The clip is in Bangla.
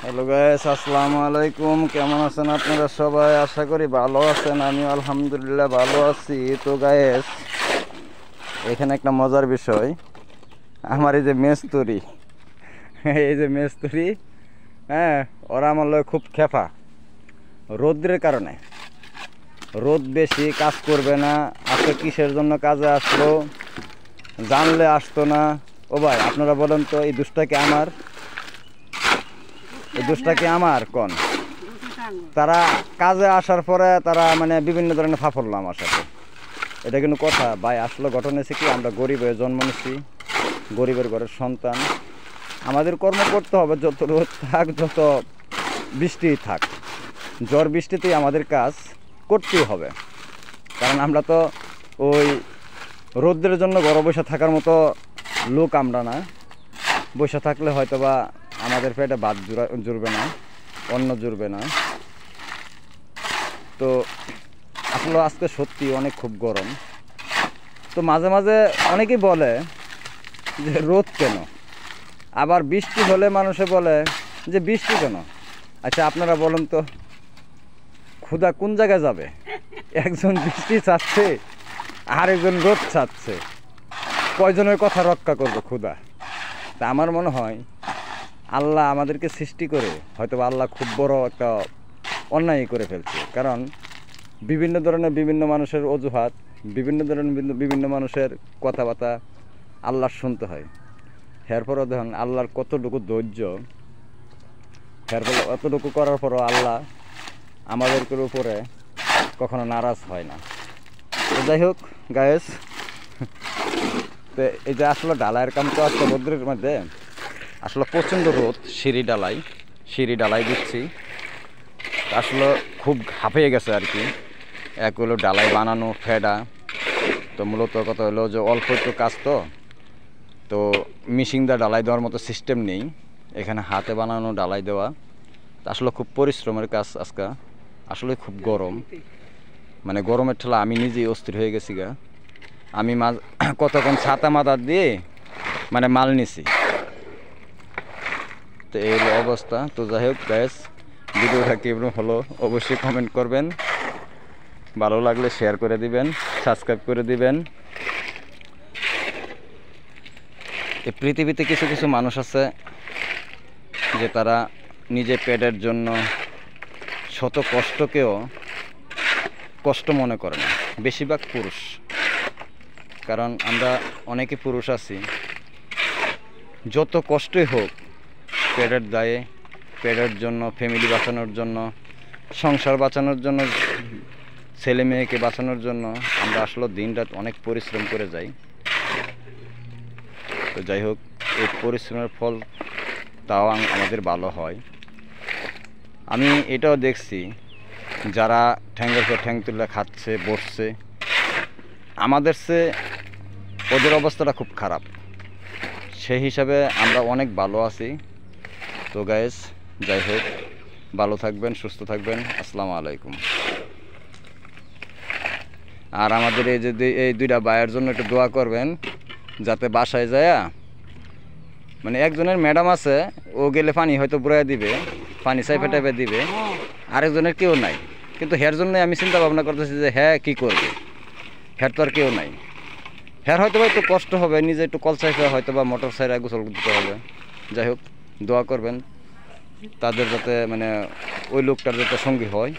হ্যালো গাইস, আসসালামু আলাইকুম। কেমন আছেন আপনারা সবাই? আশা করি ভালো আছেন। আমি আলহামদুলিল্লাহ ভালো আছি। তো গাইস, এখানে একটা মজার বিষয়, আমার এই যে মেস্তরি, হ্যাঁ, ওরা আমার লগে খুব খেপা। রৌদ্রের কারণে, রোদ বেশি, কাজ করবে না। আজকে কিসের জন্য কাজে আসলো জানলে আসতো না। ও ভাই, আপনারা বলেন তো, এই দোষটা কি আমার কোন? তারা কাজে আসার পরে তারা মানে বিভিন্ন ধরনের ফাফরলো আমার সাথে। এটা কিন্তু কথা ভাই। আসলে ঘটনা হয়েছে কি, আমরা গরিব হয়ে জন্ম নিচ্ছি, গরিবের ঘরের সন্তান। আমাদের কর্ম করতে হবে, যত রোদ থাক, যত বৃষ্টি থাক, ঝড় বৃষ্টিতেই আমাদের কাজ করতেই হবে। কারণ আমরা তো ওই রোদ্রের জন্য ঘরে বসে থাকার মতো লোক আমরা না। বসে থাকলে হয়তো বা আমাদের পেটে ভাত জুড়বে না, অন্ন জুড়বে না। তো আসলে আজকে সত্যি অনেক খুব গরম। তো মাঝে মাঝে অনেকেই বলে যে রোদ কেন, আবার বৃষ্টি হলে মানুষে বলে যে বৃষ্টি কেন। আচ্ছা, আপনারা বলুন তো, ক্ষুধা কোন জায়গায় যাবে? একজন বৃষ্টি চাচ্ছে, আর একজন রোদ চাচ্ছে, কয়জনের কথা রক্ষা করবে ক্ষুধা? তা আমার মনে হয় আল্লাহ আমাদেরকে সৃষ্টি করে হয়তো আল্লাহ খুব বড় একটা অন্যায় করে ফেলছে। কারণ বিভিন্ন ধরনের বিভিন্ন মানুষের অজুহাত, বিভিন্ন ধরনের বিভিন্ন মানুষের কথাবার্তা আল্লাহর শুনতে হয়। এরপরও দেখুন আল্লাহর কতটুকু ধৈর্য, এরপর অতটুকু করার পরও আল্লাহ আমাদের উপরে কখনো নারাজ হয় না। তো যাই হোক গায়েস, তো এই যে আসলে ডালাইয়ের কাম তো আজকে রোদ্রের মধ্যে আসলে প্রচণ্ড রোদ। সিঁড়ি ডালাই দিচ্ছি, আসলে খুব হাঁপিয়ে গেছে আর কি। এক হলো ডালাই বানানো ফেডা, তো মূলত কথা হলো যে অল্প একটু কাজ, তো মিশিং দা ডালাই দেওয়ার মতো সিস্টেম নেই এখানে, হাতে বানানো ডালাই দেওয়া। আসলে খুব পরিশ্রমের কাজ আজকে। আসলে খুব গরম, মানে গরমের ঠেলা আমি নিজেই অস্থির হয়ে গেছি গা। আমি কতক্ষণ ছাতা মাথা দিয়ে মানে মাল নিছি, তো এই অবস্থা। তো যাই হোক গ্যাস, ভিডিওটা কেমন হলো অবশ্যই কমেন্ট করবেন, ভালো লাগলে শেয়ার করে দিবেন, সাবস্ক্রাইব করে দিবেন। এই পৃথিবীতে কিছু কিছু মানুষ আছে যে তারা নিজের পেটের জন্য শত কষ্টকেও কষ্ট মনে করে না, বেশিরভাগ পুরুষ। কারণ আমরা অনেকে পুরুষ আছি, যত কষ্টই হোক পেটের দায়ে, পেটের জন্য, ফ্যামিলি বাঁচানোর জন্য, সংসার বাঁচানোর জন্য, ছেলে মেয়েকে বাঁচানোর জন্য আমরা আসলে দিনরাত অনেক পরিশ্রম করে যাই। তো যাই হোক, এই পরিশ্রমের ফল তাও আমাদের ভালো হয়। আমি এটাও দেখছি, যারা ঠ্যাঙ্গের পর ঠ্যাং তুলে খাচ্ছে, বসছে, আমাদের চেয়ে ওদের অবস্থাটা খুব খারাপ। সেই হিসাবে আমরা অনেক ভালো আছি। তো গাইস, যাই হোক, ভালো থাকবেন, সুস্থ থাকবেন। আসসালামু আলাইকুম। আর আমাদের এই দুইটা ভাইয়ের জন্য একটু দোয়া করবেন, যাতে বাসায় যায়, মানে একজনের ম্যাডাম আছে, ও গেলে পানি হয়তো বুড়াই দিবে, পানি চাইপে টাইপে দিবে, আরেকজনের কেউ নাই। কিন্তু হের জন্যই আমি চিন্তা ভাবনা করতেছি যে হ্যাঁ কী করবে, হের তো আর কেউ নাই। হের হয়তো বা একটু কষ্ট হবে, নিজে একটু কল চাইপে হয়তো বা মোটর সাইকেল গোসল দিতে হবে। যাই হোক, দোয়া করবেন তাদের যাতে, মানে ওই লোকটার যাতে সঙ্গী হয়।